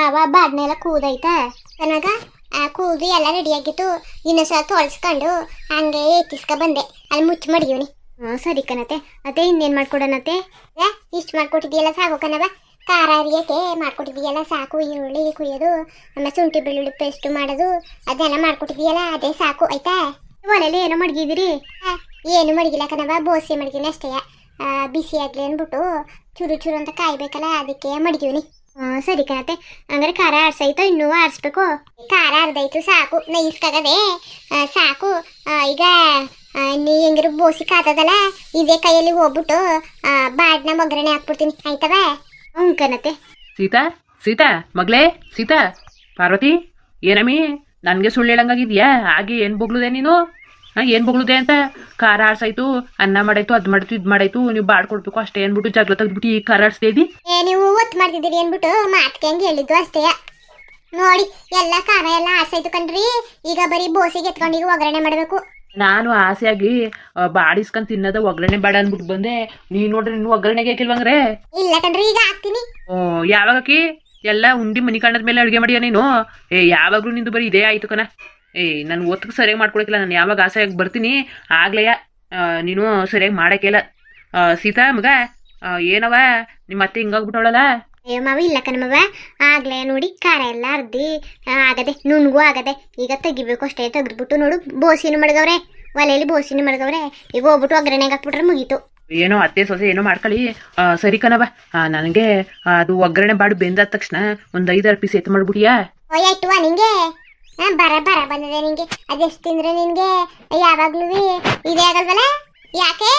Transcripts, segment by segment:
ರವ ಬಾಡ್ನೆಲ್ಲ ಕೂದೈತಾ ಕನಗ ಕೂದು ಎಲ್ಲ ರೆಡಿ ಆಗಿತ್ತು. ಇನ್ನೊಂದ್ಸಲ ತೊಳ್ಸ್ಕೊಂಡು ಹಂಗೆ ಎತ್ತಿಸ್ಕ ಬಂದೆ. ಅಲ್ಲಿ ಮುಚ್ಚಿ ಮಡಿಯೋನಿ. ಸರಿ ಕಣತೆ. ಅದೇ ಇನ್ನೇನು ಮಾಡ್ಕೊಡೋಣತೆ? ಇಷ್ಟು ಮಾಡ್ಕೊಟ್ಟಿದ್ದೀಯಲ್ಲ ಸಾಕು ಕಣವ. ಖಾರ ಅರಿಯಕ್ಕೆ ಮಾಡ್ಕೊಟ್ಟಿದ್ದೀಯಲ್ಲ ಸಾಕು. ಈರುಳ್ಳಿ ಕುಯ್ಯೋದು, ಆಮೇಲೆ ಶುಂಠಿ ಬೆಳ್ಳುಳ್ಳಿ ಪೇಸ್ಟ್ ಮಾಡೋದು ಅದೆಲ್ಲ ಮಾಡ್ಕೊಟ್ಟಿದ್ದೀಯಲ್ಲ ಅದೇ ಸಾಕು ಆಯ್ತಾ? ಒಲೆಯಲ್ಲಿ ಏನೋ ಮಡಗಿದಿರಿ? ಏನು ಮಡಗಿಲ್ಲ ಕಣವ, ಬೋಸೆ ಮಡಗಿನಿ ಅಷ್ಟೇ. ಬಿಸಿ ಆಗಲಿ ಅಂದ್ಬಿಟ್ಟು ಚೂರು ಚೂರು ಅಂತ ಕಾಯ್ಬೇಕಲ್ಲ, ಅದಕ್ಕೆ ಮಡಗಿವ್ನಿ. ಸರಿ ಕಣತೆ. ಹಂಗಾರೆ ಖಾರ ಆಡ್ಸಾಯ್ತು, ಇನ್ನೂ ಆಡಿಸ್ಬೇಕು? ಖಾರ ಅರ್ಧಾಯ್ತು ಸಾಕು, ನೈಸ್ಕಾಗದೆ ಸಾಕು. ಈಗ ನೀ ಹೆಂಗಿರು ಬೋಸಿ ಕಾತದಲ್ಲ, ಇದೇ ಕೈಯಲ್ಲಿ ಹೋಗ್ಬಿಟ್ಟು ಬಾಡ್ನ ಒಗ್ಗರಣೆ ಹಾಕ್ಬಿಡ್ತೀನಿ ಆಯ್ತವ? ಹ್ಞೂ ಕಣತೆ. ಸೀತಾ ಸೀತಾ ಮಗಳೇ ಸೀತಾ. ಪಾರ್ವತಿ ಏನಮ್ಮಿ ನನಗೆ ಸುಳ್ಳು ಹೇಳಂಗಾಗಿದ್ಯಾ? ಹಾಗೆ ಏನು ಬೊಗ್ಳುದೆ ನೀನು? ಏನು ಬೊಗ್ಳುದೆ ಅಂತ? ಖಾರ ಆಡ್ಸಾಯ್ತು, ಅನ್ನ ಮಾಡಾಯ್ತು, ಅದು ಮಾಡಿತು ಇದು ಮಾಡಾಯ್ತು, ನೀವು ಬಾಡ್ಕೊಡ್ಬೇಕು ಅಷ್ಟೇ ಅಂದ್ಬಿಟ್ಟು ಜಗಳ ತೆಗ್ದ್ಬಿಟ್ಟು ಈ ಖಾರ ಆಡಿಸ್ತಾ ಇದ್ದಿ. ನೀವು ಒತ್ತು ಮಾಡ್ತಿದ್ದೀರಿ ಅಂದ್ಬಿಟ್ಟು ಮಾತ್ಗೆ ಹಂಗೆ ಹೇಳಿದ್ದು ಅಷ್ಟೇ. ನೋಡಿ ಎಲ್ಲ ಖಾರ ಎಲ್ಲ ಆಡ್ಸಾಯ್ತು ಕಣ್ರಿ. ಈಗ ಬರೀ ಬೋಸಿಗೆ ಎತ್ಕೊಂಡು ಈಗ ಒಗ್ಗರಣೆ ಮಾಡಬೇಕು. ನಾನು ಆಸೆಯಾಗಿ ಬಾಡಿಸ್ಕೊಂಡು ತಿನ್ನೋದ ಒಗ್ಗರಣೆ ಬೇಡ ಅಂದ್ಬಿಟ್ಟು ಬಂದೆ. ನೀನು ನೋಡ್ರಿ ನೀನು ಒಗ್ಗರಣೆಗೆ ಹಾಕಿಲ್ವಂಗ್ರೆ? ಇಲ್ಲ ಕಣ್ರಿ, ಈಗ ಹಾಕ್ತೀನಿ. ಯಾವಾಗಕ್ಕಿ ಎಲ್ಲ ಉಂಡಿ ಮನಿ ಕಾಣದ ಮೇಲೆ ಅಡುಗೆ ಮಾಡಿಯ ನೀನು? ಯಾವಾಗಲೂ ನಿಂದು ಬರೀ ಇದೇ ಆಯ್ತು ಕಣ. ನಾನು ಒತ್ತಿಗೆ ಸರಿಯಾಗಿ ಮಾಡ್ಕೊಳಕಿಲ್ಲ. ನಾನು ಯಾವಾಗ ಆಸೆಯಾಗಿ ಬರ್ತೀನಿ ಆಗ್ಲೆಯ ನೀನು ಸರಿಯಾಗಿ ಮಾಡೋಕ್ಕಿಲ್ಲ. ಸೀತಾ ಮಗ ಏನವ ನಿಮ್ಮ ಅತ್ತೆ ಹಿಂಗಾಗ್ಬಿಟ್ಟವಳಲ್ಲ? ಅಯ್ಯೋ ಮಾವ ಇಲ್ಲ ಕಣಮ್ಮವ, ಆಗ್ಲೇ ನೋಡಿ ಖಾರ ಎಲ್ಲ ಅರ್ದಿ ಆಗದೆ, ನುಣ್ಗೂ ಆಗದೆ. ಈಗ ತೆಗಿಬೇಕು ಅಷ್ಟೇ. ತೆಗೆದ್ಬಿಟ್ಟು ನೋಡು ಬೋಸಿನೂ ಮಡಗವ್ರೆ, ಒಲೆಯಲ್ಲಿ ಬೋಸಿನೂ ಮಡಗವ್ರೆ. ಈಗ ಹೋಗ್ಬಿಟ್ಟು ಒಗ್ಗರಣೆಗೆ ಹಾಕ್ಬಿಟ್ರೆ ಮುಗೀತು. ಏನೋ ಅತ್ತೆ ಸೊಸೆ ಏನೋ ಮಾಡ್ಕೊಳ್ಳಿ. ಸರಿ ಕಣವ, ನನಗೆ ಅದು ಒಗ್ಗರಣೆ ಬಾಡು ಬೆಂದಾದ ತಕ್ಷಣ ಒಂದು 5-6 ಪೀಸ್ ಎತ್ತು ಮಾಡ್ಬಿಟ್ಟಿಯಾ? ಆಯ್ತುವ ನಿಂಗೆ ಬರ ಬಂದಿದೆ ನಿಂಗೆ. ಅದೆಷ್ಟು ತಿಂದ್ರೆ ನಿನ್ಗೆ ಯಾವಾಗ್ಲೂ ಇದೇ ಆಗಲ್ವಲ್ಲ? ಯಾಕೆ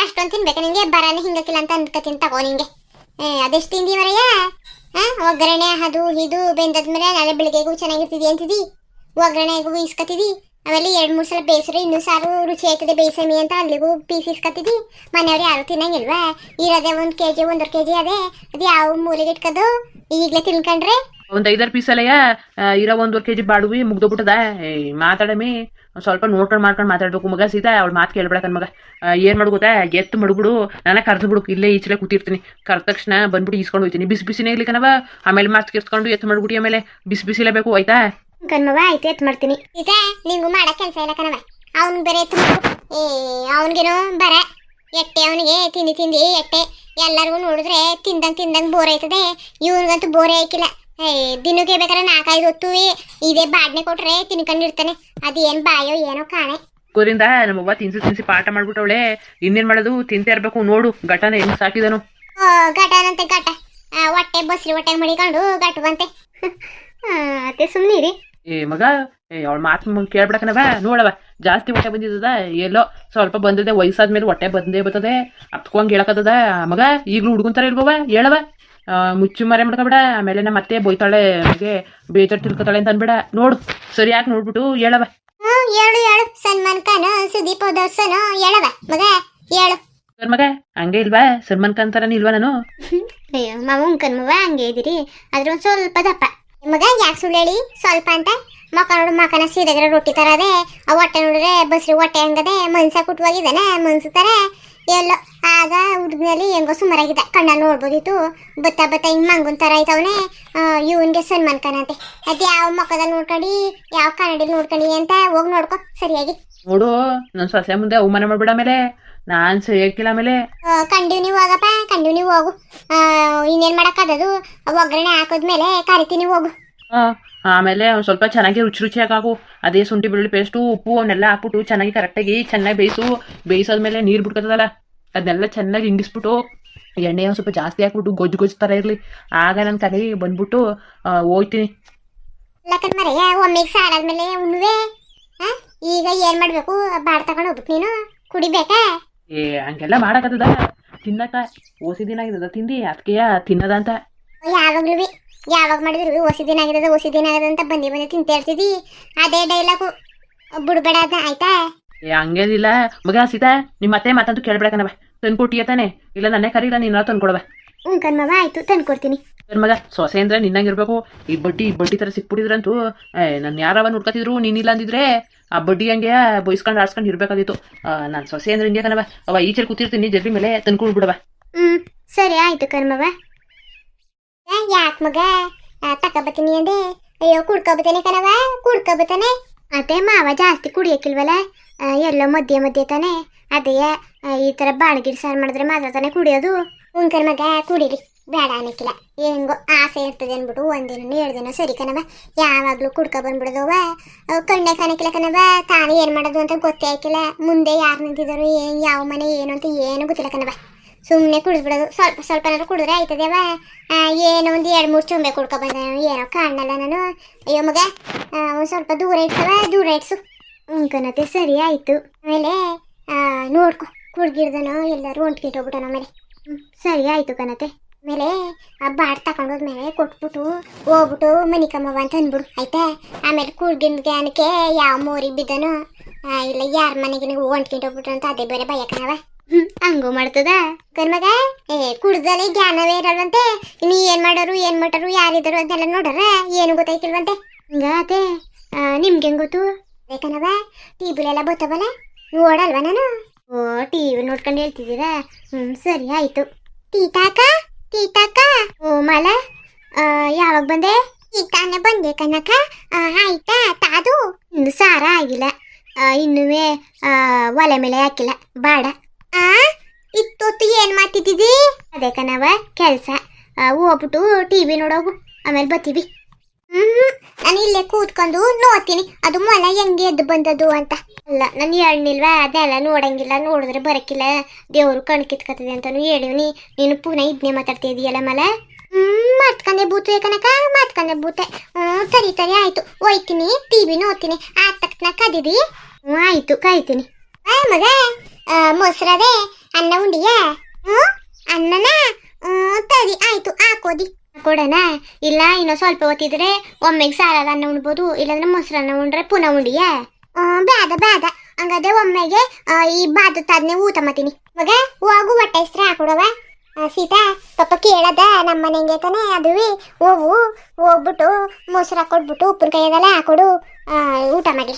ಅಷ್ಟೊಂದು ತಿನ್ಬೇಕ ನಿಂಗೆ? ಬರನೇ ಹಿಂಗಕ್ಕಿಲ್ಲ ಅಂತ ಅನ್ಕತೀನಿ ತಗೋ ನಿಂಗೆ. ಅದೆಷ್ಟು ತಿಂದಿವರಯ್ಯ? ಒಗ್ಗರಣೆ ಅದು ಇದು ಬೆಂದದ್ಮೇಲೆ ನಾಳೆ ಬೆಳಿಗ್ಗೆಗೂ ಚೆನ್ನಾಗಿರ್ತಿದಿ ಅಂತಿದಿ, ಒಗ್ಗರಣೆಗೂ ಇಸ್ಕತಿದಿ. ಆಮೇಲೆ 2-3 ಸಲ ಬೇಯಿಸ್ರೆ ಇನ್ನೂ ಸಾರು ರುಚಿ ಆಯ್ತದೆ ಬೇಯಿಸಮಿ ಅಂತ ಅಲ್ಲಿಗೂ ಪೀಸ್ ಇಸ್ಕತಿದಿ. ಮನೆಯವ್ರು ಯಾರು ತಿನ್ನಂಗಿಲ್ವಾ? ಇರೋದೇ 1 kg 1.5 kg ಅದೇ. ಅದು ಯಾವ ಮೂಲೆಗೆ ಇಟ್ಕೋದು ಈಗಲೇ ತಿನ್ಕೊಂಡ್ರೆ? ಒಂದು 5-6 ಪೀಸ್ ಅಲ್ಲಯ್ಯ ಇರೋ 1.5 kg ಬಾಡುವಿ ಮುಗ್ದೋಗ್ಬಿಟ್ಟದ. ಮಾತಾಡಮಿ ಸ್ವಲ್ಪ ನೋಡ್ಕೊಂಡು ಮಾಡ್ಕೊಂಡು ಮಾತಾಡ್ಬೇಕು ಮಗ. ಸೀತಾ ಅವಳು ಮಾತು ಕೇಳ್ಬೇಡ ಮಗ. ಏನು ಮಾಡು ಗೊತ್ತಾ? ಎತ್ತು ಮಡ್ಬಿಡು, ನಾನು ಕರ್ದು ಬಿಡು. ಇಲ್ಲೇ ಈಚಲೆ ಕೂತಿರ್ತೀನಿ. ಕರೆದ ತಕ್ಷಣ ಬಂದ್ಬಿಟ್ಟು ಈಸ್ಕೊಂಡು ಹೋಗ್ತೀನಿ. ಬಿಸಿನೇ ಇರ್ಲಿ ಕಣವ. ಆಮೇಲೆ ಮಾತು ಕೇಳಿಸ್ಕೊಂಡು ಎತ್ತು ಮಾಡ್ಬಿಟ್ಟು ಆಮೇಲೆ ಬಿಸಿಲೇ ಬೇಕು ಆಯ್ತಾ? ಕಣ್ಮವ ಆಯ್ತು, ಎತ್ತು ಮಾಡ್ತೀನಿ. ಸೀತಾ ನಿಂಗೂ ಮಾಡೋ ಕೆಲಸ ಇಲ್ಲ ಕಣವ. ಅವ್ನು ಬೇರೆ ಎತ್ತು ಅವನಿಗೇನೋ ಬರ ಎಟ್ಟೆ, ಅವನಿಗೆ ತಿಂದು ಎಟ್ಟೆ. ಎಲ್ಲರಿಗೂ ನೋಡಿದ್ರೆ ತಿಂದಂಗೆ ಬೋರ್ ಆಯ್ತದೆ. ಇವ್ರಿಗಂತೂ ಬೋರೇ ಆಯ್ಕಿಲ್ಲ. ದಿನಕ್ಕೆ ಬೇಕಾದ್ರೆ 4-5 ಹೊತ್ತು ಇದೇ ಬಾಡ್ನೆ ಕೊಟ್ರೆ ತಿನ್ಕೊಂಡಿರ್ತಾನೆ. ಅದೇನು ಬಾಯೋ ಏನೋ ಕಾಣೆ. ಗೋರಿಂದ ನಮ್ಮವ್ವ ತಿನ್ಸಿ ಪಾಠ ಮಾಡ್ಬಿಟ್ಟವಳೆ. ಇನ್ನೇನು ಮಾಡೋದು? ತಿಂತಾ ಇರ್ಬೇಕು. ನೋಡು ಘಟನ ಹೆಂಗ್ ಸಾಕಿದನು. ಘಟನಂತೆ ಘಟ ಹೊಟ್ಟೆ ಬಸ್ರಿ ಹೊಟ್ಟೆ ಮಡಿಕೊಂಡು ಘಟ ಬಂತೆ. ಅತ್ತೆ ಸುಮ್ಮನಿರಿ. ಮಗ ಅವಳ ಮಾತು ಕೇಳ್ಬಿಡಕನವ. ನೋಡವ ಜಾಸ್ತಿ ಹೊಟ್ಟೆ ಬಂದಿದ್ದದ, ಎಲ್ಲೋ ಸ್ವಲ್ಪ ಬಂದಿದೆ. ವಯಸ್ಸಾದ್ಮೇಲೆ ಹೊಟ್ಟೆ ಬಂದೇ ಬರ್ತದೆ. ಹತ್ಕೊಂಡ್ ಹೇಳಕತ್ತದ ಮಗ. ಈಗಲೂ ಹುಡುಗಂತಾರ ಇಲ್ವವ? ಹೇಳವ, ಮುಚ್ಚು ಮರೆ ಮಾಡ್ಕೊಬೇಡ. ಆಮೇಲೆ ನಮ್ಮ ಮತ್ತೆ ಬೈತಾಳೆ, ನನಗೆ ಬೇಜಾರು ತಿಳ್ಕೊತಾಳೆ ಅಂತ ಅನ್ಬೇಡ. ನೋಡು ಸರಿಯಾಗಿ ನೋಡ್ಬಿಟ್ಟು ಹೇಳವ. ಹೇಳು ಸಲ್ಮಾನ್ ಖಾನ್ ಸುದೀಪ್ ದರ್ಶನ್ ಹೇಳವ ಮಗ, ಹೇಳು. ಸರ್ ಮಗ ಹಂಗೆ ಇಲ್ವಾ? ಸಲ್ಮಾನ್ ಖಾನ್ ತರನೇ ಇಲ್ವಾ ನಾನು? ಅಯ್ಯೋ ಮಾವ ಕಣ್ಮವ ಹಂಗೆ ಇದ್ದೀರಿ, ಆದ್ರೆ ಒಂದು ಸ್ವಲ್ಪ ದಪ್ಪ. ಮಗ ಯಾಕೆ ಸುಳ್ಳು ಹೇಳಿ ಸ್ವಲ್ಪ ಅಂತ? ನೋಡು ಮಕನ ಸೀದೆಗರ ರೊಟ್ಟಿ ತರ ಅದೇ. ಆ ಹೊಟ್ಟೆ ನೋಡಿದ್ರೆ ಬಸ್ರಿ ಹೊಟ್ಟೆ ಹಂಗದೆ. ಮನ್ಸ ಕುಟ್ಟುವಾಗಿದ್ದಾನೆ ಮನ್ಸು ತರ ಎಲ್ಲೋ. ಆಗ ಹುಡುಗನಲ್ಲಿ ಹೆಂಗೋ ಸುಮಾರಾಗಿದ್ದ, ಕಣ್ಣ ನೋಡ್ಬೋದಿತ್ತು. ಬತ್ತ ಹಿಂಗ್ ಮಂಗುನ್ ತರ ಆಯ್ತವನೆ. ಇವನ್ಗೆ ಸಲ್ಮಾನ್ ಖಾನ್ ಅಂತೆ. ಅದ್ ಯಾವ ಮಕ್ಕದಲ್ಲಿ ನೋಡ್ಕೊಂಡು ಯಾವ ಕನ್ನಡಿಲಿ ನೋಡ್ಕೊಂಡು ಅಂತ ಹೋಗಿ ನೋಡ್ಕೊ ಸರಿಯಾಗಿ. ನೋಡು ನನ್ನ ಸೊಸೆ ಮುಂದೆ ಅವಮಾನ ಮಾಡ್ಬಿಡ. ಆಮೇಲೆ ನಾನ್ ಸರಿಯಾಗಿಲ್ಲ. ಆಮೇಲೆ ಕಂಡಿವ್ನಿ ಹೋಗಪ್ಪ, ಕಂಡಿವ್ನಿ ಹೋಗು. ಇನ್ನೇನ್ ಮಾಡಕ್ಕದದು? ಒಗ್ಗರಣೆ ಹಾಕೋದ್ಮೇಲೆ ಕರಿತೀನಿ ಹೋಗು. ಆಮೇಲೆ ಒಂದು ಸ್ವಲ್ಪ ಚೆನ್ನಾಗಿ ರುಚಿಯಾಗಿ ಹಾಕು. ಅದೇ ಶುಂಠಿ ಬೆಳ್ಳುಳ್ಳಿ ಪೇಸ್ಟು ಉಪ್ಪು ಅವನ್ನೆಲ್ಲ ಹಾಕ್ಬಿಟ್ಟು ಚೆನ್ನಾಗಿ ಕರೆಕ್ಟಾಗಿ ಚೆನ್ನಾಗಿ ಬೇಯಿಸೋದ್ಮೇಲೆ ನೀರು ಬಿಡ್ಕೊತದಲ್ಲ ಅದನ್ನೆಲ್ಲ ಚೆನ್ನಾಗಿ ಹಿಂಗಿಸ್ಬಿಟ್ಟು ಎಣ್ಣೆ ಒಂದು ಸ್ವಲ್ಪ ಜಾಸ್ತಿ ಹಾಕ್ಬಿಟ್ಟು ಗೊಜ್ಜು ಥರ ಇರಲಿ. ಆಗ ನನ್ನ ಕೈ ಬಂದ್ಬಿಟ್ಟು ಹೋಗ್ತೀನಿ. ಮರೆಯ ಒಮ್ಮೆಗೆ ಸಾರಾದ್ಮೇಲೆ ಉಣ್ಣುವೆ. ಈಗ ಏನ್ ಮಾಡ್ಬೇಕು? ಬಾಡ್ ತಗೊಂಡು ಹೋಗ್ಬಿಟ್ಟು ನೀನು ಕುಡಿಬೇಕಾ? ಹಂಗೆಲ್ಲ ಮಾಡಕತ್ತದ ತಿನ್ನಕ. ಓಸಿ ದಿನ ಆಗಿದ್ದದ ತಿಂದು ಅದಕ್ಕೆ ತಿನ್ನದ ಅಂತ. ಯಾವಾಗ್ಲೂ ಯಾವಾಗ ಮಾಡಿದ್ರು ಹೊಸಿ ದಿನ ಆಗಿದೆ ಅಂತ ಬಂದಿ ತಿಂತ ಇರ್ತಿದಿ. ಅದೇ ಡೈಲಾಗು ಬಿಡ್ಬೇಡ ಅದ ಆಯ್ತಾ? ಹಂಗೇನಿಲ್ಲ ಮಗ. ಸೀತಾ ನಿಮ್ಮ ಅತ್ತೆ ಮಾತಂತೂ ಕೇಳ್ಬೇಕನವ. ತಂದ್ಕೊಟ್ಟಿಯ ತಾನೆ? ಇಲ್ಲ ನನ್ನೇ ಕರೀಲ, ನೀನ ತಂದ್ಕೊಡವ. ಕಣ್ಮವ ಆಯ್ತು ತಂದ್ಕೊಡ್ತೀನಿ. ಮಗ ಸೊಸೆ ಅಂದ್ರೆ ನಿನ್ನಂಗಿರ್ಬೇಕು. ಈ ಬಡ್ಡಿ ತರ ಸಿಕ್ಬಿಟ್ಟಿದ್ರಂತೂ ನಾನು ಯಾರವ ನೋಡ್ಕೊತಿದ್ರು, ನೀನಿಲ್ಲ ಅಂದಿದ್ರೆ ಆ ಬಡ್ಡಿ ಹಂಗೆ ಬೈಸ್ಕೊಂಡು ಆಡ್ಸ್ಕೊಂಡು ಇರ್ಬೇಕಾಗಿತ್ತು. ನಾನು ಸೊಸೆ ಅಂದ್ರೆ ಹಿಂಗೆ ಕಣವ. ಅವ ಈಚೆ ಕೂತಿರ್ತೀನಿ ಜಲ್ದಿ ಮೇಲೆ ತಂದ್ಕೊಡ್ಬಿಡವ. ಸರಿ ಆಯ್ತು ಕಣ್ಮವ. ಯಾಕೆ ಮಗ ತಕೊಬತ್ತೀನಿ ಅಂದೆ. ಅಯ್ಯೋ ಕುಡ್ಕೊಬತ್ತಾನೆ ಕಣವ, ಕುಡ್ಕೊಬತ್ತಾನೆ. ಅದೇ ಮಾವ ಜಾಸ್ತಿ ಕುಡಿಯಕ್ಕಿಲ್ವಲ್ಲ, ಎಲ್ಲೋ ಮಧ್ಯೆ ಮಧ್ಯೆ ತಾನೆ. ಅದೇ ಈ ಥರ ಬಾಣಗಿಡ್ ಸಾರು ಮಾಡಿದ್ರೆ ಮಾತ್ರ ತಾನೆ ಕುಡಿಯೋದು. ಉಂಕರ್ ಮಗ ಕುಡೀರಿ, ಬೇಡ ಅನ್ನಕ್ಕಿಲ್ಲ. ಹೆಂಗೋ ಆಸೆ ಇರ್ತದೆ ಅಂದ್ಬಿಟ್ಟು ಒಂದಿನ 2 ದಿನ ಸರಿ ಕಣವ. ಯಾವಾಗಲೂ ಕುಡ್ಕೊ ಬಂದ್ಬಿಡೋದವ, ಕಣ್ಣೆ ಕಾಣಕ್ಕಿಲ್ಲ ಕಣವ. ತಾನು ಏನು ಮಾಡೋದು ಅಂತ ಗೊತ್ತೇ ಆಯ್ಕಿಲ್ಲ. ಮುಂದೆ ಯಾರು ನಿಂತಿದ್ದಾರೋ ಏನು, ಯಾವ ಮನೆ ಏನು ಅಂತ ಏನು ಗೊತ್ತಿಲ್ಲ ಕಣವ. ಸುಮ್ಮನೆ ಕುಡಿದ್ಬಿಡೋದು. ಸ್ವಲ್ಪ ಸ್ವಲ್ಪನಾದ್ರು ಕುಡಿದ್ರೆ ಆಯ್ತದೇವ. ಏನೋ ಒಂದು 2-3 ಚೊಂಬೆ ಕುಡ್ಕೊ ಬಂದ, ಏನೋ ಕಾಣಲ್ಲ ನಾನು. ಅಯ್ಯೋ ಮಗ ಒಂದು ಸ್ವಲ್ಪ ದೂರ ಇಡ್ಸವ, ದೂರ ಇಡ್ಸು. ಕಣತೆ ಸರಿ ಆಯಿತು. ಆಮೇಲೆ ನೋಡ್ಕೊ ಕುಡ್ಗಿಡ್ದನೋ ಎಲ್ಲರೂ ಹೊಂಟ್ಕಿಟ್ಟೋಗ್ಬಿಟ್ಟನ ಆಮೇಲೆ. ಸರಿ ಆಯಿತು ಕಣತೆ. ಆಮೇಲೆ ಆ ಬಾಟ್ ತಗೊಂಡೋದ್ಮೇಲೆ ಕೊಟ್ಬಿಟ್ಟು ಹೋಗ್ಬಿಟ್ಟು ಮನಿ ಕಮ್ಮವ ಅಂತ ಅಂದ್ಬಿಡು ಆಯ್ತಾ. ಆಮೇಲೆ ಕುಡ್ಗಿನ್ಗೆ ಅನ್ನಕ್ಕೆ ಯಾವ ಮೋರಿಗೆ ಬಿದ್ದನೋ ಇಲ್ಲ ಯಾರ ಮನೆಗೆ ಹೊಂಟ್ಕಿಟ್ಟೋಗ್ಬಿಟ್ರು ಅಂತ ಅದೇ ಬೇರೆ ಭಯ ಕಣವ. ಹಂಗೂ ಮಾಡ್ತದ ಕಣ್ಮಗ. ಕುಡ್ದಲ್ಲಿ ಜ್ಞಾನವೇ ಇರಲ್ವಂತೆ. ಇನ್ನು ಏನ್ ಮಾಡೋರು ಏನ್ ಮಾಡರು ಯಾರಿದ್ರು ಅದನ್ನೆಲ್ಲ ನೋಡ್ರ ಏನು ಗೊತ್ತಾಯ್ತಿಲ್ವಂತೆ. ಹಿಂಗ ಅದೇ ನಿಮ್ಗೆ ಹೆಂಗ್ ಗೊತ್ತು? ಬೇಕನವ ಟಿವಿಲೆಲ್ಲ ಬರ್ತವಲ್ಲ, ನೋಡಲ್ವ ನಾನು? ಓ ಟಿವಿ ನೋಡ್ಕೊಂಡು ಹೇಳ್ತಿದ್ದೀರಾ? ಸರಿ ಆಯ್ತು. ಟೀತಾಕ ಟೀತಾಕ. ಓ ಮಾಲ ಯಾವಾಗ ಬಂದೆ? ಈಗ ತಾನೇ ಬಂದೆ ಕನಕ. ಆಯ್ತಾ ತಾದು? ಇನ್ನು ಸಾರ ಆಗಿಲ್ಲ, ಇನ್ನುವೇ ಒಲೆ ಮೇಲೆ ಹಾಕಿಲ್ಲ ಬಾಡ. ಇತ್ತೊತ್ತು ಏನ್ ಮಾಡ್ತಿದ್ದಿ? ಅದೇ ಕಣವ ಕೆಲಸ. ಹೋಗ್ಬಿಟ್ಟು ಟಿವಿ ನೋಡೋಗು, ಆಮೇಲೆ ಬರ್ತೀವಿ. ನಾನು ಇಲ್ಲೇ ಕೂತ್ಕೊಂಡು ನೋಡ್ತೀನಿ ಅದು ಮೊಲ ಹೆಂಗೆ ಎದ್ದು ಬಂದದ್ದು ಅಂತ. ಅಲ್ಲ ನಾನು ಹೇಳಿಲ್ವಾ ಅದೆಲ್ಲ ನೋಡಂಗಿಲ್ಲ, ನೋಡಿದ್ರೆ ಬರಕ್ಕಿಲ್ಲ, ದೇವರು ಕಣ್ ಕಿತ್ಕತ್ತದೆ ಅಂತಾನು ಹೇಳಿವ್ನಿ. ನೀನು ಪುನಃ ಇದನ್ನೇ ಮಾತಾಡ್ತಿದೀಯಲ್ಲ ಮಲ. ಮಾತ್ಕಂದೆ ಬೂತೆ ಕನಕ, ಮಾತ್ಕಂದೆ ಬೂತೆ. ಸರಿ ಸರಿ ಆಯ್ತು, ಹೋಯ್ತೀನಿ ಟಿವಿ ನೋಡ್ತೀನಿ. ಆದ ತಕ್ಷಣ ಕದೀರಿ. ಆಯ್ತು ಕಾಯ್ತೀನಿ. ಮಗ ಮೊಸರದೆ ಅನ್ನ ಉಂಡಿಯ? ಅನ್ನನ ತರಿ ಆಯ್ತು ಹಾಕೋದಿ. ಕೊಡೋಣ? ಇಲ್ಲ ಇನ್ನೂ ಸ್ವಲ್ಪ ಹೊತ್ತಿದ್ರೆ ಒಮ್ಮೆಗೆ ಸಾರದ ಅನ್ನ ಉಣ್ಬೋದು, ಇಲ್ಲಾಂದ್ರೆ ಮೊಸರನ್ನ ಉಂಡ್ರೆ ಪುನಃ ಉಂಡಿಯ? ಬೇಡ ಬೇಡ, ಹಂಗಾದ್ರೆ ಒಮ್ಮೆಗೆ ಈ ಬಾದತ್ತಾದ್ನೆ ಊಟ ಮಾಡ್ತೀನಿ. ಮಗ ಹೋಗು ಹೊಟ್ಟೆ ಹೆಸ್ರು ಹಾಕೊಡವ. ಸೀತಾ ಪಾಪ ಕೇಳದ ನಮ್ಮ ಮನೆಗೆ ತಾನೆ ಅದುವಿ. ಹೋಗ್ಬಿಟ್ಟು ಮೊಸರು ಹಾಕೊಟ್ಬಿಟ್ಟು ಉಪ್ಪಿನಕಾಯಿ ಅದೆಲ್ಲ ಹಾಕೊಡು, ಊಟ ಮಾಡಿ.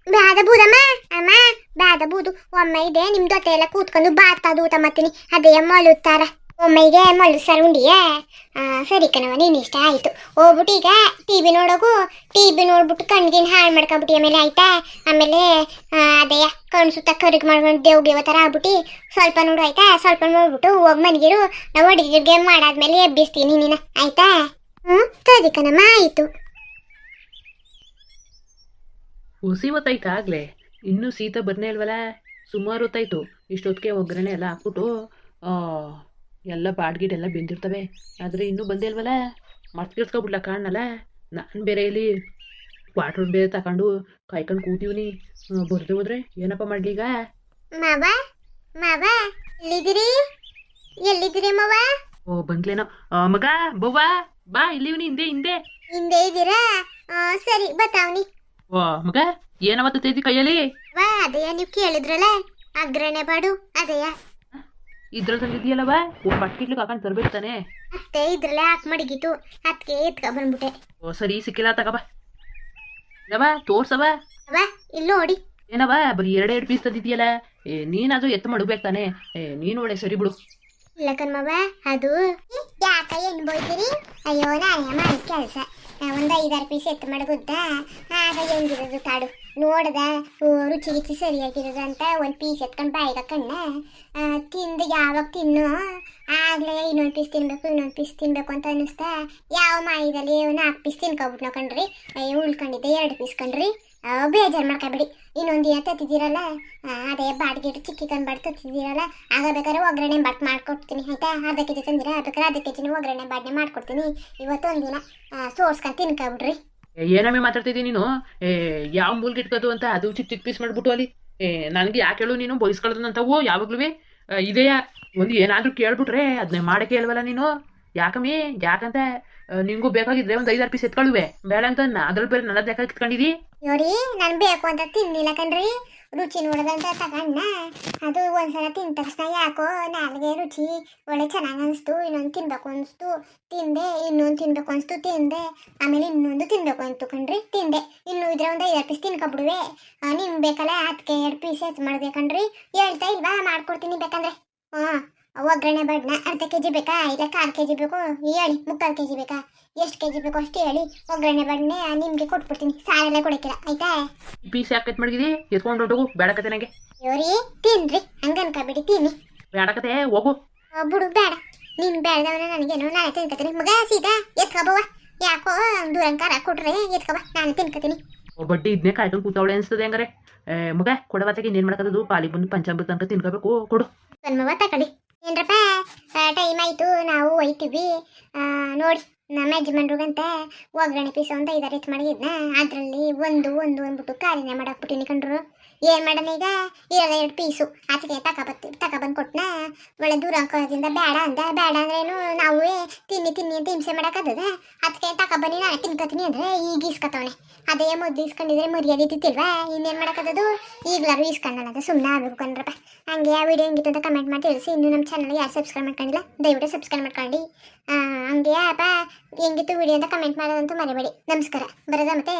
ಬ್ಯಾದ ಬೂದಮ್ಮ ಅಮ್ಮ, ಬ್ಯಾದ ಬೂದು. ಒಮ್ಮೆ ಇದೆ ನಿಮ್ ಜೊತೆ ಎಲ್ಲ ಕೂತ್ಕೊಂಡು ಬಾತದು ಊಟ ಮಾಡ್ತೀನಿ. ಅದೇ ಮಳುತ್ತಾರ ಒಮ್ಮೆಗೆ ಮಳು ಸರ್ ಉಂಡಿಯಾ? ಸರಿ ಕಣವ, ನೀನು ಇಷ್ಟ ಆಯ್ತು. ಹೋಗ್ಬಿಟ್ಟು ಈಗ ಟಿವಿ ನೋಡೋಗು. ಟಿವಿ ನೋಡ್ಬಿಟ್ಟು ಕಣ್ಗಿನ್ ಹಾಳು ಮಾಡ್ಕೊಂಬಿಟ್ಟು ಆಮೇಲೆ ಆಯ್ತಾ. ಆಮೇಲೆ ಅದೇ ಕಣ್ ಸುತ್ತ ಕರಿಗ್ ಮಾಡ್ಕೊಂಡು ದೇವ್ಗೆ ಥರ ಆಗ್ಬಿಟ್ಟು ಸ್ವಲ್ಪ ನೋಡು ಆಯ್ತಾ. ಸ್ವಲ್ಪ ನೋಡ್ಬಿಟ್ಟು ಹೋಗಿ ಮನೆಗಿರು. ನಾವು ಅಡುಗೆಗೆ ಮಾಡಾದ್ಮೇಲೆ ಎಬ್ಬಿಸ್ತೀನಿ ನೀನು ಆಯ್ತಾ. ಸರಿ ಕಣಮ್ಮ ಆಯ್ತು. ಹುಸಿ ಹೊತ್ತಾಯ್ತು ಆಗಲೇ, ಇನ್ನೂ ಸೀತಾ ಬರ್ನೇ ಇಲ್ವಲ್ಲ. ಸುಮಾರು ಹೊತ್ತಾಯ್ತು. ಇಷ್ಟೊತ್ತಿಗೆ ಒಗ್ಗರಣೆ ಎಲ್ಲ ಹಾಕ್ಬಿಟ್ಟು ಎಲ್ಲ ಬಾಡ್ಗಿಡೆಲ್ಲ ಬೆಂದಿರ್ತವೆ, ಆದರೆ ಇನ್ನೂ ಬಂದೇ ಇಲ್ವಲ್ಲ. ಮರ್ತ್ಕಿರ್ಸ್ಕೊಬಿಡ್ಲ ಕಾಣಲ್ಲ. ನಾನು ಬೇರೆ ಇಲ್ಲಿ ವಾಟ್ರ್ ಬೇರೆ ತಗೊಂಡು ಕಾಯ್ಕೊಂಡು ಕೂತೀವ್ನಿ. ಬರ್ದು ಹೋದ್ರೆ ಏನಪ್ಪ ಮಾಡಲಿ ಈಗ? ಮಾವ ಮಾವ ಎಲ್ಲಿದ್ದೀರಿ? ಎಲ್ಲಿದ್ದೀರಿ ಮಾವ? ಓ ಬಂದ್ಲೇನೋ. ಮಗ ಬವ್ವ ಬಾ, ಇಲ್ಲಿವ್ನಿ ಹಿಂದೆ ಹಿಂದೆ ಹಿಂದೆ ಇದ್ದೀರಾ? ಸರಿ ಬತ್ತಾವ್ನಿ. ಓ ಮಗ ಏನವತ್ತು ತೈತಿ ಕೈಯಲ್ಲಿ? ವಾ ಅದೇಯ ನೀವು ಕೇಳಿದ್ರಲ್ಲ ಅಗ್ರಣೆ ಬಾಡು ಅದೇಯ ಇದ್ರಲ್ಲಿ ತಂದಿದ್ಯಲ್ಲವ. ಬಟ್ಕಿಟ್ಲಿಗೆ ಹಾಕೊಂಡು ತರ್ಬೇಕು ತಾನೆ. ಅತ್ತೆ ಇದ್ರಲ್ಲೇ ಹಾಕಿ ಮಡಗಿತು, ಅದಕ್ಕೆ ಎತ್ಕ ಬಂದ್ಬಿಟ್ಟೆ. ಓ ಸರಿ ಸಿಕ್ಕಿಲ್ಲ ತಗಬ. ಯಾವ ತೋರ್ಸವ. ಅವ ಇಲ್ಲಿ ನೋಡಿ. ಏನವ ಬರೀ 2 ಪೀಸ್ ತಂದಿದ್ಯಲ್ಲ. ನೀನಾದ್ರೂ ಎತ್ತು ಮಡಗ್ಬೇಕು ತಾನೆ. ನೀನು ಒಳ್ಳೆ ಸರಿ ಬಿಡು. ಇಲ್ಲ ಕಣ್ಮವ, ಅದು ಯಾಕ ಏನು ಬೋಯ್ತೀರಿ? ಅಯ್ಯೋ ನಾನೇ ಮಾಡಿದ ಕೆಲಸ. ಒಂದು 5-6 ಪೀಸ್ ಎತ್ತು ಮಡಗುದ್ದ, ಆಗ ಹೆಂಗಿರೋದು ತಾಡು ನೋಡ್ದ. ರುಚಿ ಗಿಚಿ ಸರಿಯಾಗಿರೋದು ಅಂತ ಒಂದು ಪೀಸ್ ಎತ್ಕೊಂಡು ಬಾಯಿಗೆ ಕಣ್ಣ ತಿಂದು ಯಾವಾಗ ತಿನ್ನು ಆಗ್ಲೇ ಇನ್ನೊಂದು ಪೀಸ್ ತಿನ್ಬೇಕು ಅಂತ ಅನ್ನಿಸ್ತಾ ಯಾವ ಮಾಯಿದಲ್ಲಿ 4 ಪೀಸ್ ತಿನ್ಕೊಬಿಟ್ಟು ಕಣ್ರಿ. ಉಳ್ಕೊಂಡಿದ್ದೆ 2 ಪೀಸ್ ಕಣ್ರಿ. ಬೇಜಾರು ಮಾಡ್ಕೊಬೇಡಿ. ಇನ್ನೊಂದು ದಿನ ತತ್ತಿದ್ದೀರಲ್ಲ, ಅದೇ ಬಾಡಿಗೆ ಚಿಕ್ಕಿಕೊಂಡು ಬಾಡಿ ತತ್ತಿದ್ದೀರಲ್ಲ, ಆಗ ಬೇಕಾದ್ರೆ ಒಗ್ಗರಣೆ ಬಾಟ್ ಮಾಡ್ಕೊಡ್ತೀನಿ ಆಯ್ತಾ. ಅರ್ಧ ಕೆಜಿ ತಂದಿರ ಬೇಕಾದ್ರೆ ಅರ್ಧ ಕೆಜಿನ ಒಗ್ಗರಣೆ ಬಾಟ್ನೆ ಮಾಡ್ಕೊಡ್ತೀನಿ. ಇವತ್ತು ಒಂದಿನ ಸೋರ್ಸ್ಕೊಂಡು ತಿನ್ಕೊಬಿಡ್ರಿ. ಏನಮ್ಮೆ ಮಾತಾಡ್ತಿದ್ದೀನಿ ನೀನು? ಯಾವ ಮೂಲ್ಗೆ ಇಟ್ಕೋದು ಅಂತ ಅದು ಚಿಕ್ಕ ಪೀಸ್ ಮಾಡ್ಬಿಟ್ಟು ಅಲ್ಲಿ ನನಗೆ ಯಾಕೆ ಹೇಳು ನೀನು ಬಯಸ್ಕೊಳ್ಳೋದಂತವು ಯಾವಾಗ್ಲೂ ಇದೆಯಾ? ಒಂದು ಏನಾದರೂ ಕೇಳ್ಬಿಟ್ರೆ ಅದನ್ನೇ ಮಾಡಕ್ಕೆ ಹೇಳ್ವಲ್ಲ ನೀನು. ಯಾಕಮ್ಮಿ ಯಾಕಂತ ನಿಂಗೂ ಬೇಕಾಗಿದ್ರೆ ಒಂದು 5-6 ಪೀಸ್ ಎತ್ಕೊಳ್ಳುವೆ, ಬೇಡ ಅಂತ ಅದ್ರಲ್ಲಿ ಬೇರೆ ನನ್ನದು ಯಾಕೆ ಕಿತ್ಕೊಂಡಿದಿ? ನೋಡಿ ನಾನು ಬೇಕು ಅಂತ ತಿನ್ನಿಲ್ಲ ಕಣ್ರಿ, ರುಚಿ ನೋಡೋದಂತ ತಗೊಂಡ. ಅದು ಒಂದ್ಸಲ ತಿಂದ ತಕ್ಷಣ ಯಾಕೋ ನಾಲ್ಗೆ ರುಚಿ ಒಳ್ಳೆ ಚೆನ್ನಾಗಿ ಅನಿಸ್ತು. ಇನ್ನೊಂದು ತಿನ್ಬೇಕು ಅನಿಸ್ತು ತಿಂದೆ, ಇನ್ನೊಂದು ತಿನ್ಬೇಕು ಅನಿಸ್ತು ತಿಂದೆ, ಆಮೇಲೆ ಇನ್ನೊಂದು ತಿನ್ಬೇಕು ಅಂತು ಕಣ್ರಿ ತಿಂದೆ. ಇನ್ನು ಇದ್ರೆ ಒಂದು 5 ಪೀಸ್ ತಿನ್ಕೊಬಿಡುವೆ. ನಿಮ್ಗೆ ಬೇಕಲ್ಲ ಅದಕ್ಕೆ 2 ಪೀಸ್ ಹೆಚ್ಚು ಮಾಡಿದೆ ಕಣ್ರಿ. ಹೇಳ್ತಾ ಇಲ್ವಾ ಮಾಡ್ಕೊಡ್ತೀನಿ ಬೇಕಂದ್ರೆ. ಒಗ್ಗರಣೆ ಬಡ್ನ ಅರ್ಧ ಕೆಜಿ ಬೇಕಾ ಇಲ್ಲ 1/4 ಕೆಜಿ ಬೇಕು? ಹೇಳಿ 3/4 ಕೆಜಿ ಬೇಕಾ? ಎಷ್ಟು ಕೆ ಜಿ ಬೇಕೋ ಅಷ್ಟು ಹೇಳಿ ಒಗ್ಗರಣೆ ಬಣ್ಣೆ ನಿಮಗೆ ಕೊಟ್ಬಿಡ್ತೀನಿ, ಸಾರೆಲ್ಲ ಕೊಡಕ್ಕಿಲ್ಲ ಆಯ್ತಾ? ಪೀಸ್ ಯಾಕೆ ಕಟ್ ಮಾಡಿದೀನಿ ಎತ್ಕೊಂಡು ಹೊರಟೋಗು, ಬೇಡಕತೆ ನನಗೆ. ಇವ್ರಿ ತಿನ್ರಿ, ಹಂಗನ್ಕಬಿಡಿ ತಿನ್ನಿ. ಬೇಡಕತೆ ಹೋಗು. ಬಿಡು ಬೇಡ, ನೀನು ಬೇಡದವನ ನನಗೇನು, ನಾನೇ ತಿನ್ಕತೀನಿ. ಮಗ ಸೀದಾ ಎತ್ಕೊಬವ, ಯಾಕೋ ದೂರಂಕಾರ ಕೊಟ್ರೆ ಎತ್ಕೊಬ, ನಾನು ತಿನ್ಕತೀನಿ. ಬಡ್ಡಿ ಇದನ್ನೇ ಕಾಯ್ಕೊಂಡು ಕೂತವಳೆ ಅನ್ಸ್ತದೆ ಹಂಗಾರೆ. ಮಗ ಕೊಡವತ್ತಾಗೆ ಇನ್ನೇನು ಮಾಡ್ಕೋದು, ಪಾಲಿಗೆ ಬಂದು ಪಂಚಾಮೃತ ತನಕ ತಿನ್ಕೋಬೇಕು, ಕೊಡು. ಸನ್ಮವ ತಕೊಳ್ಳಿ. ಏನ್ರಪ್ಪ ಟೈಮ್ ಆಯಿತು, ನಾವು ಹೋಯ್ತೀವಿ. ನೋಡಿ ನಮ್ಮ ಯಜಮಾನ್ರಿಗಂತ ಒಗ್ಗರಣೆ ಪೀಸ್ ಒಂದು 5 ಎತ್ತು ಮಾಡಿದ್ನ, ಅದರಲ್ಲಿ ಒಂದು ಅಂದ್ಬಿಟ್ಟು ಕಾಲಿನ ಮಾಡಾಕ್ಬಿಟ್ಟಿನಿ ಕಂಡ್ರು. ಏನು ಮಾಡೋಣ ಈಗ, ಇರೋದ 2 ಪೀಸು ಆಚೆಗೆ ತಗೊಬಂದು ಕೊಟ್ಟನ. ಒಳ್ಳೆ ದೂರ ಅಂಕೋದಿಂದ ಬೇಡ ಅಂದ್ರೇನು ನಾವು ತಿನ್ನಿ ಅಂತ ಹಿಂಸೆ ಮಾಡೋಕ್ಕದ. ಅದಕ್ಕೆ ತಗೊಬನ್ನಿ ನಾನು ತಿನ್ಕೋತೀನಿ ಅಂದರೆ ಈಗ ಇಸ್ಕೊತವನೆ. ಅದೇ ಮೊದಲು ಇಸ್ಕೊಂಡಿದ್ರೆ ಮರ್ಯಾದೆ ಇದ್ದಿತ್ತಿಲ್ವಾ, ಇನ್ನೇನು ಮಾಡೋಕ್ಕದು, ಈಗಲಾರು ಇಸ್ಕೊಂಡಲ್ಲ ಸುಮ್ಮನೆ ಆಗಬೇಕು ಕಣ್ರಪ್ಪ. ಹಂಗೆ ಆ ವಿಡಿಯೋ ಹೆಂಗಿತ್ತು ಅಂತ ಕಮೆಂಟ್ ಮಾಡಿ ತಿಳಿಸಿ. ಇನ್ನೂ ನಮ್ಮ ಚಾನಲ್ಗೆ ಯಾರು ಸಬ್ಸ್ಕ್ರೈಬ್ ಮಾಡ್ಕೊಂಡಿಲ್ಲ ದಯವಿಟ್ಟು ಸಬ್ಸ್ಕ್ರೈಬ್ ಮಾಡ್ಕೊಂಡು. ಹಂಗೆ ಅಪ್ಪ ಹೆಂಗಿತ್ತು ವಿಡಿಯೋ ಅಂತ ಕಮೆಂಟ್ ಮಾಡೋದಂತೂ ಮರಿಬೇಡಿ. ನಮಸ್ಕಾರ, ಬರೋದ ಮತ್ತೆ.